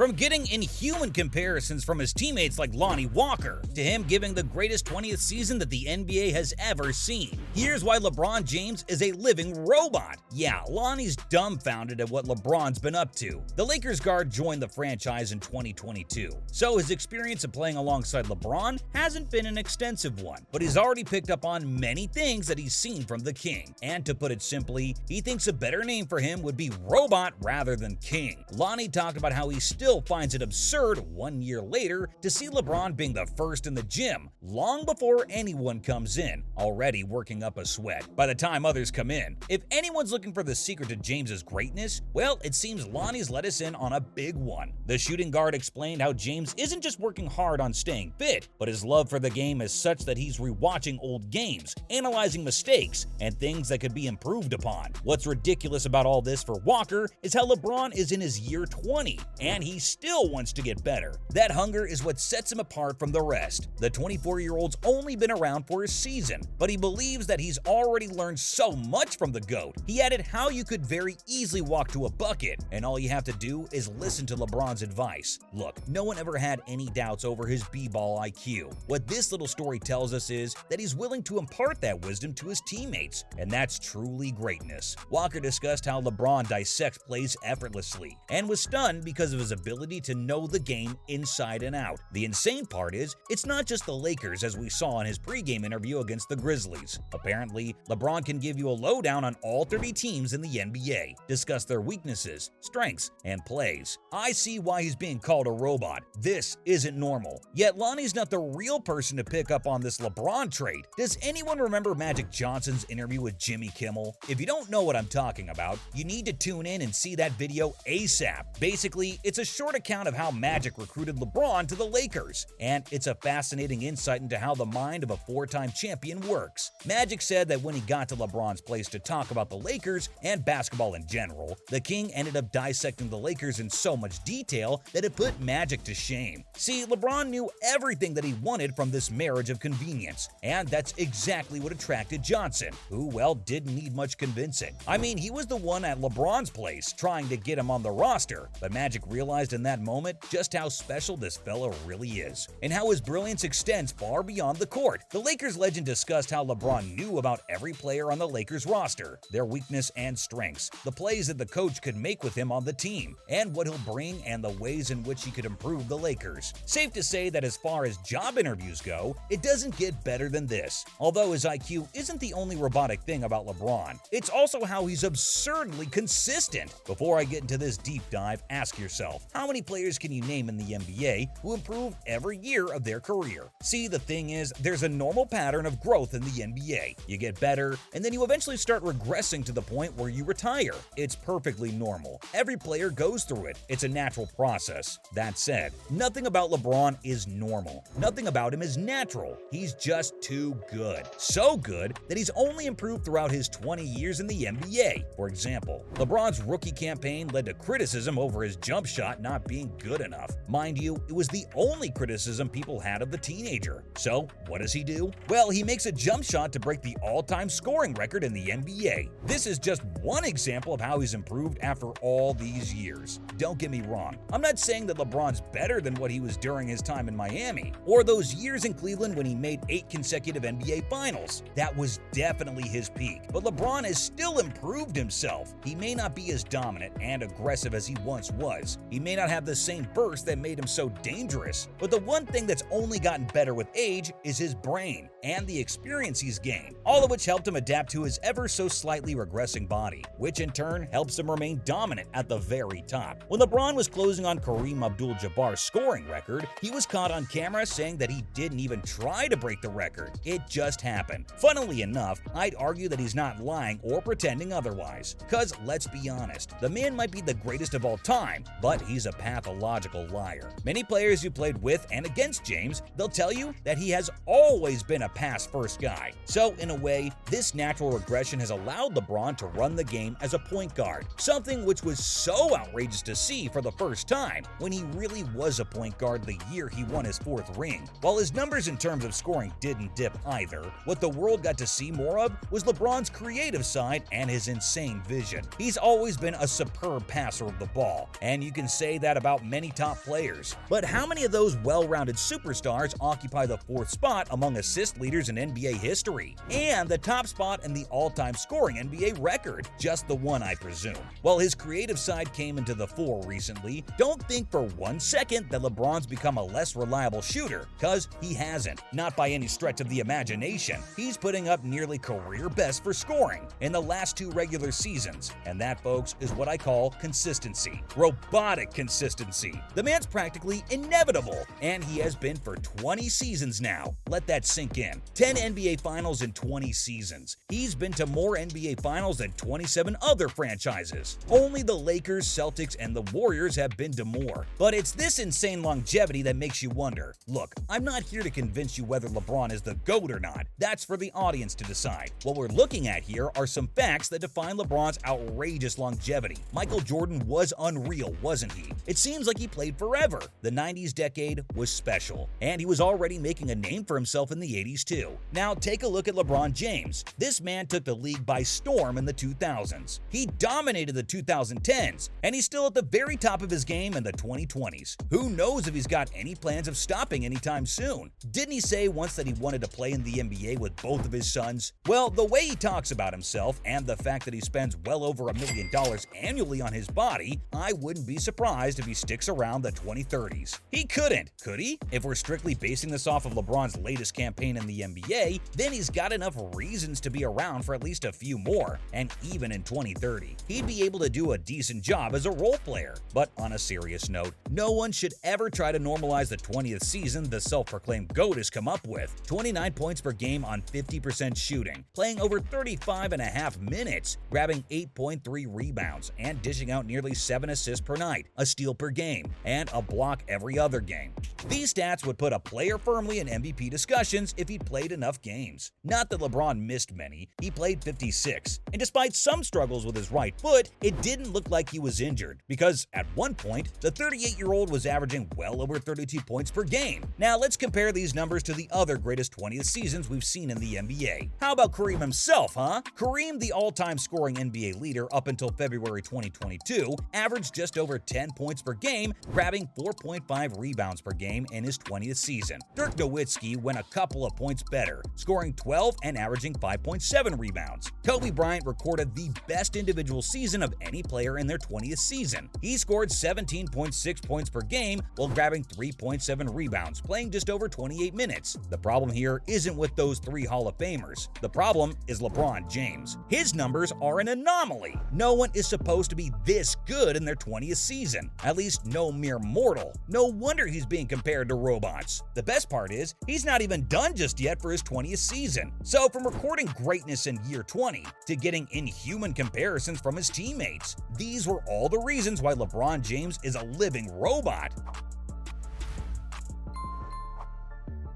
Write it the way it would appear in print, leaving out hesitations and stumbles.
From getting inhuman comparisons from his teammates like Lonnie Walker, to him giving the greatest 20th season that the NBA has ever seen. Here's why LeBron James is a living robot. Yeah, Lonnie's dumbfounded at what LeBron's been up to. The Lakers guard joined the franchise in 2022, so his experience of playing alongside LeBron hasn't been an extensive one, but he's already picked up on many things that he's seen from the King. And to put it simply, he thinks a better name for him would be Robot rather than King. Lonnie talked about how he still finds it absurd 1 year later to see LeBron being the first in the gym, long before anyone comes in, already working up a sweat by the time others come in. If anyone's looking for the secret to James's greatness, well, it seems Lonnie's let us in on a big one. The shooting guard explained how James isn't just working hard on staying fit, but his love for the game is such that he's rewatching old games, analyzing mistakes, and things that could be improved upon. What's ridiculous about all this for Walker is how LeBron is in his year 20, and he still wants to get better. That hunger is what sets him apart from the rest. The 24-year-old's only been around for a season, but he believes that he's already learned so much from the GOAT. He added how you could very easily walk to a bucket, and all you have to do is listen to LeBron's advice. Look, no one ever had any doubts over his b-ball IQ. What this little story tells us is that he's willing to impart that wisdom to his teammates, and that's truly greatness. Walker discussed how LeBron dissects plays effortlessly, and was stunned because of his ability to know the game inside and out. The insane part is, it's not just the Lakers as we saw in his pregame interview against the Grizzlies. Apparently, LeBron can give you a lowdown on all 30 teams in the NBA, discuss their weaknesses, strengths, and plays. I see why he's being called a robot. This isn't normal. Yet Lonnie's not the real person to pick up on this LeBron trait. Does anyone remember Magic Johnson's interview with Jimmy Kimmel? If you don't know what I'm talking about, you need to tune in and see that video ASAP. Basically, it's a short account of how Magic recruited LeBron to the Lakers, and it's a fascinating insight into how the mind of a four-time champion works. Magic said that when he got to LeBron's place to talk about the Lakers and basketball in general, the King ended up dissecting the Lakers in so much detail that it put Magic to shame. See, LeBron knew everything that he wanted from this marriage of convenience, and that's exactly what attracted Johnson, who, well, didn't need much convincing. I mean, he was the one at LeBron's place trying to get him on the roster, but Magic realized in that moment just how special this fella really is, and how his brilliance extends far beyond the court. The Lakers legend discussed how LeBron knew about every player on the Lakers roster, their weakness and strengths, the plays that the coach could make with him on the team, and what he'll bring and the ways in which he could improve the Lakers. Safe to say that as far as job interviews go, it doesn't get better than this. Although his IQ isn't the only robotic thing about LeBron, it's also how he's absurdly consistent. Before I get into this deep dive, ask yourself, how many players can you name in the NBA who improve every year of their career? See, the thing is, there's a normal pattern of growth in the NBA. You get better, and then you eventually start regressing to the point where you retire. It's perfectly normal. Every player goes through it. It's a natural process. That said, nothing about LeBron is normal. Nothing about him is natural. He's just too good. So good that he's only improved throughout his 20 years in the NBA. For example, LeBron's rookie campaign led to criticism over his jump shot not being good enough. Mind you, it was the only criticism people had of the teenager. So, what does he do? Well, he makes a jump shot to break the all-time scoring record in the NBA. This is just one example of how he's improved after all these years. Don't get me wrong, I'm not saying that LeBron's better than what he was during his time in Miami, or those years in Cleveland when he made 8 consecutive NBA Finals. That was definitely his peak, but LeBron has still improved himself. He may not be as dominant and aggressive as he once was. He may not have the same burst that made him so dangerous, but the one thing that's only gotten better with age is his brain and the experience he's gained, all of which helped him adapt to his ever so slightly regressing body, which in turn helps him remain dominant at the very top. When LeBron was closing on Kareem Abdul-Jabbar's scoring record, he was caught on camera saying that he didn't even try to break the record. It just happened. Funnily enough, I'd argue that he's not lying or pretending otherwise, because let's be honest, the man might be the greatest of all time, but he's a pathological liar. Many players who played with and against James, they'll tell you that he has always been a pass-first guy. So in a way, this natural regression has allowed LeBron to run the game as a point guard, something which was so outrageous to see for the first time when he really was a point guard the year he won his 4th ring. While his numbers in terms of scoring didn't dip either, what the world got to see more of was LeBron's creative side and his insane vision. He's always been a superb passer of the ball, and you can say say that about many top players. But how many of those well-rounded superstars occupy the 4th spot among assist leaders in NBA history? And the top spot in the all-time scoring NBA record? Just the one, I presume. While his creative side came into the fore recently, don't think for 1 second that LeBron's become a less reliable shooter, cause he hasn't. Not by any stretch of the imagination. He's putting up nearly career best for scoring in the last 2 regular seasons, and that, folks, is what I call consistency. Robotic consistency. The man's practically inevitable, and he has been for 20 seasons now. Let that sink in. 10 NBA Finals in 20 seasons. He's been to more NBA Finals than 27 other franchises. Only the Lakers, Celtics, and the Warriors have been to more. But it's this insane longevity that makes you wonder. Look, I'm not here to convince you whether LeBron is the GOAT or not. That's for the audience to decide. What we're looking at here are some facts that define LeBron's outrageous longevity. Michael Jordan was unreal, wasn't he? It seems like he played forever. The 90s decade was special, and he was already making a name for himself in the 80s too. Now take a look at LeBron James. This man took the league by storm in the 2000s. He dominated the 2010s, and he's still at the very top of his game in the 2020s. Who knows if he's got any plans of stopping anytime soon? Didn't he say once that he wanted to play in the NBA with both of his sons? Well, the way he talks about himself and the fact that he spends well over $1 million annually on his body, I wouldn't be surprised if he sticks around the 2030s. He couldn't, could he? If we're strictly basing this off of LeBron's latest campaign in the NBA, then he's got enough reasons to be around for at least a few more, and even in 2030, he'd be able to do a decent job as a role player. But on a serious note, no one should ever try to normalize the 20th season the self-proclaimed GOAT has come up with. 29 points per game on 50% shooting, playing over 35.5 minutes, grabbing 8.3 rebounds, and dishing out nearly 7 assists per night, a steal per game, and a block every other game. These stats would put a player firmly in MVP discussions if he'd played enough games. Not that LeBron missed many, he played 56, and despite some struggles with his right foot, it didn't look like he was injured, because at one point, the 38-year-old was averaging well over 32 points per game. Now let's compare these numbers to the other greatest 20th seasons we've seen in the NBA. How about Kareem himself, huh? Kareem, the all-time scoring NBA leader up until February 2022, averaged just over 10 points per game, grabbing 4.5 rebounds per game in his 20th season. Dirk Nowitzki went a couple of points better, scoring 12 and averaging 5.7 rebounds. Kobe Bryant recorded the best individual season of any player in their 20th season. He scored 17.6 points per game while grabbing 3.7 rebounds, playing just over 28 minutes. The problem here isn't with those 3 Hall of Famers. The problem is LeBron James. His numbers are an anomaly. No one is supposed to be this good in their 20th season. At least no mere mortal. No wonder he's being compared to robots. The best part is, he's not even done just yet for his 20th season. So from recording greatness in year 20 to getting inhuman comparisons from his teammates, these were all the reasons why LeBron James is a living robot.